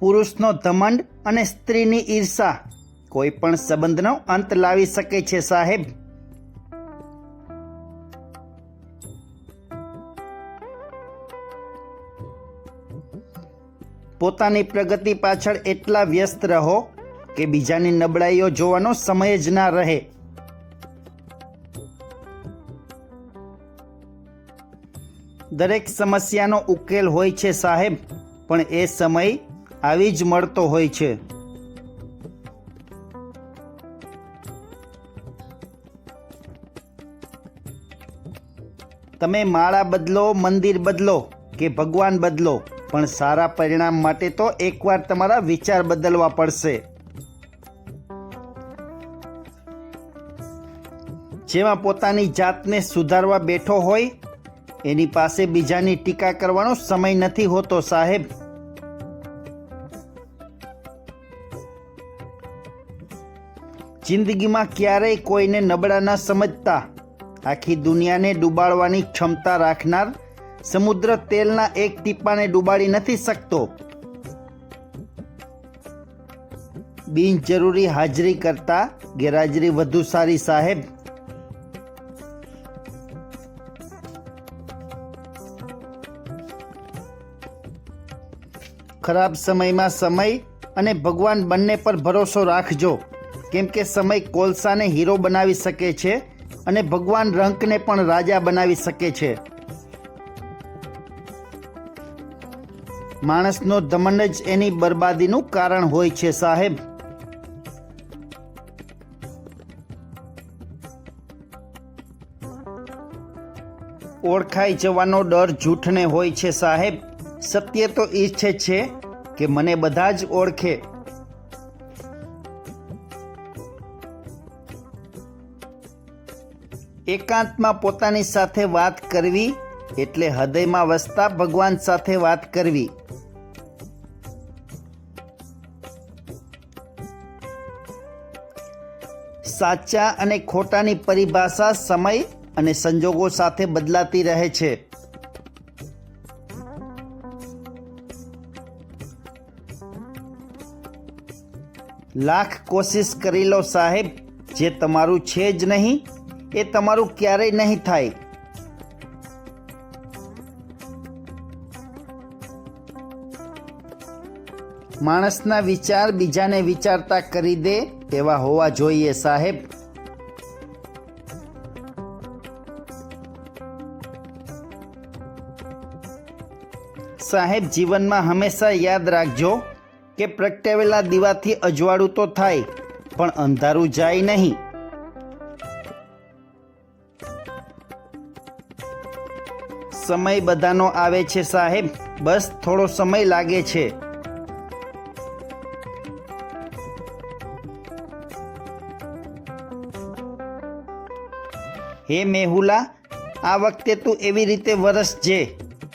પુરુષનો ઘમંડ અને સ્ત્રીની ઈર્ષા કોઈ પણ સંબંધનો અંત લાવી શકે છે સાહેબ. પોતાની પ્રગતિ પાછળ એટલા વ્યસ્ત રહો કે બીજાની નબળાઈઓ જોવાનો સમય જ ના રહે. દરેક સમસ્યાનો ઉકેલ હોય છે સાહેબ, પણ એ સમય આવી જ મળતો હોય છે. તમે માળા બદલો, મંદિર બદલો કે ભગવાન બદલો, પણ સારા પરિણામ માટે તો એકવાર તમારા વિચાર બદલવા પડશે. જેમાં પોતાની જાતને સુધારવા બેઠો હોય એની પાસે બીજાની ટીકા કરવાનો સમય નથી હોતો સાહેબ. જિંદગીમાં ક્યારેય કોઈને નબળા ન સમજતા આખી દુનિયાને ડૂબાડવાની ક્ષમતા રાખનાર સમુદ્ર તેલના એક ટીપાને ડૂબાડી નથી શકતો. બિનજરૂરી હાજરી કરતા ગેરહાજરી વધુ સારી સાહેબ. ખરાબ સમયમાં સમય અને ભગવાન બંને પર ભરોસો રાખજો, કેમ કે સમય કોલસાને હીરો બનાવી શકે છે અને ભગવાન રંકને પણ રાજા બનાવી શકે છે. માણસનો ઘમંડ જ એની બરબાદીનું કારણ હોય છે સાહેબ. ઓળખાઈ જવાનો ડર જૂઠને હોય છે સાહેબ. સત્ય તો ઈચ્છે છે કે મને બધા જ ઓળખે. એકાંતમાં પોતાની સાથે વાત કરવી એટલે હૃદયમાં વસતા ભગવાન સાથે વાત કરવી. સાચા અને ખોટાની પરિભાષા સમય અને સંજોગો સાથે બદલાતી રહે છે. લાખ કોશિશ કરી લો સાહેબ, જે તમારું છે જ નહીં એ તમારું ક્યારેય નહીં થાય. માણસના વિચાર બીજાને વિચારતા કરી દે એવા હોવા જોઈએ સાહેબ. સાહેબ, જીવનમાં હંમેશા યાદ રાખજો કે પ્રગટાવેલા દીવાથી અજવાળું તો થાય પણ અંધારું જાય નહીં. સમય બધાનો આવે છે સાહેબ, બસ થોડો સમય લાગે છે. હે મેહુલા, આ વખતે તું એવી રીતે વરસજે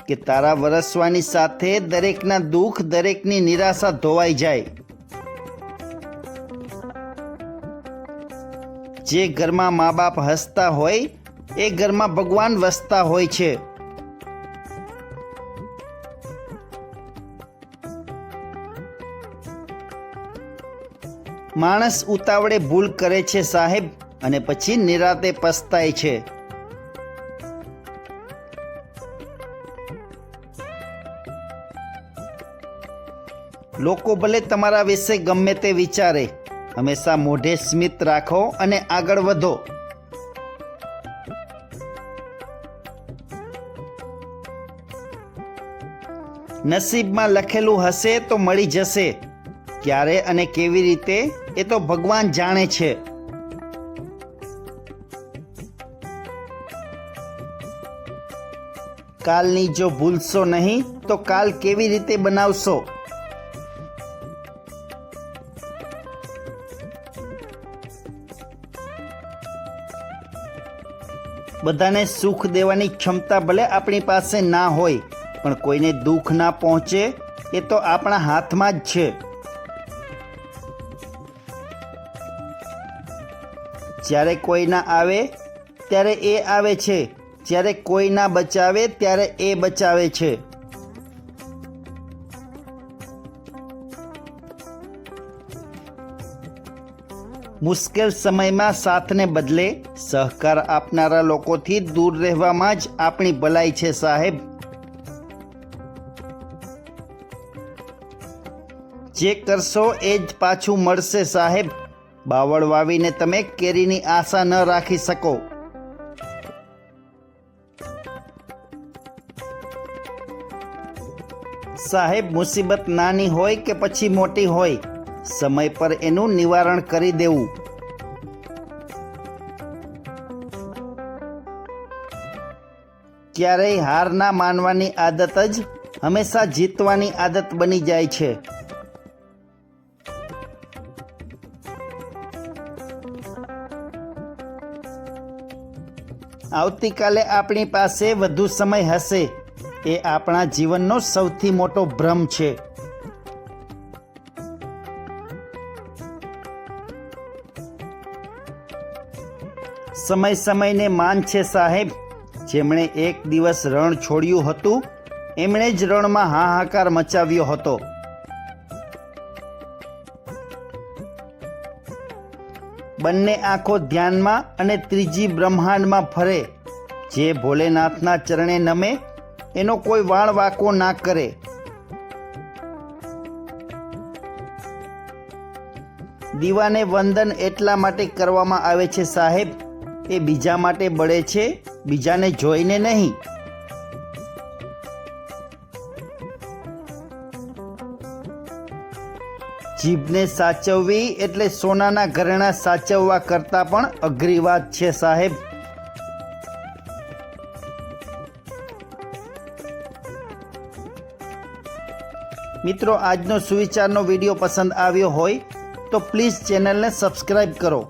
કે તારા વરસવાની સાથે દરેકના દુઃખ, દરેકની નિરાશા ધોવાઈ જાય. જે ઘરમાં મા બાપ હસતા હોય એ ઘરમાં ભગવાન વસતા હોય છે. માણસ ઉતાવળે ભૂલ કરે છે સાહેબ અને પછી નિરાતે પસ્તાય છે. લોકો ભલે તમારા વિશે ગમે તે વિચારે, હંમેશા મોઢે સ્મિત રાખો અને આગળ વધો. નસીબમાં લખેલું હશે તો મળી જશે, ક્યારે અને કેવી રીતે એ તો ભગવાન જાણે છે. કાલની જો ભૂલશો નહીં તો કાલ કેવી રીતે બનાવશો. બધાને સુખ દેવાની ક્ષમતા ભલે આપણી પાસે ના હોય, પણ કોઈને દુઃખ ના પહોંચે એ તો આપણા હાથમાં જ છે. જ્યારે કોઈ ના આવે ત્યારે એ આવે છે, જ્યારે કોઈ ના બચાવે ત્યારે એ બચાવે છે. મુશ્કેલ સમયમાં સાથને બદલે સહકાર આપનારા લોકોથી દૂર રહેવામાં જ આપણી ભલાઈ છે સાહેબ. જે કરશો એ જ પાછું મળશે સાહેબ. બાવળ વાવીને તમે કેરીની આશા ન રાખી શકો. સાહેબ, મુસીબત નાની હોય કે પછી મોટી હોય, સમય પર એનું નિવારણ કરી દેવું. ક્યારેય હાર ના માનવાની આદત જ હંમેશા જીતવાની આદત બની જાય છે. આવતીકાલે આપણી પાસે વધુ સમય હશે એ આપણા જીવનનો સૌથી મોટો ભ્રમ છે. સમય સમયને માન છે સાહેબ. જેમણે એક દિવસ રણ છોડ્યું હતું એમણે જ રણમાં હાહાકાર મચાવ્યો હતો. બંને આંખો ધ્યાનમાં અને ત્રીજી બ્રહ્માંડમાં ફરે. જે ભોલેનાથના ચરણે નમે એનો કોઈ વાળ વાંકો ના કરે. દીવાને વંદન એટલા માટે કરવામાં આવે છે સાહેબ, એ બીજા માટે બળે છે, બીજાને જોઈને નહીં. જીભને સાચવવી એટલે સોનાના ઘરેણાં સાચવવા કરતાં પણ અઘરી વાત છે સાહેબ. મિત્રો, આજનો સુવિચારનો વિડીયો પસંદ આવ્યો હોય તો પ્લીઝ ચેનલને સબસ્ક્રાઈબ કરો.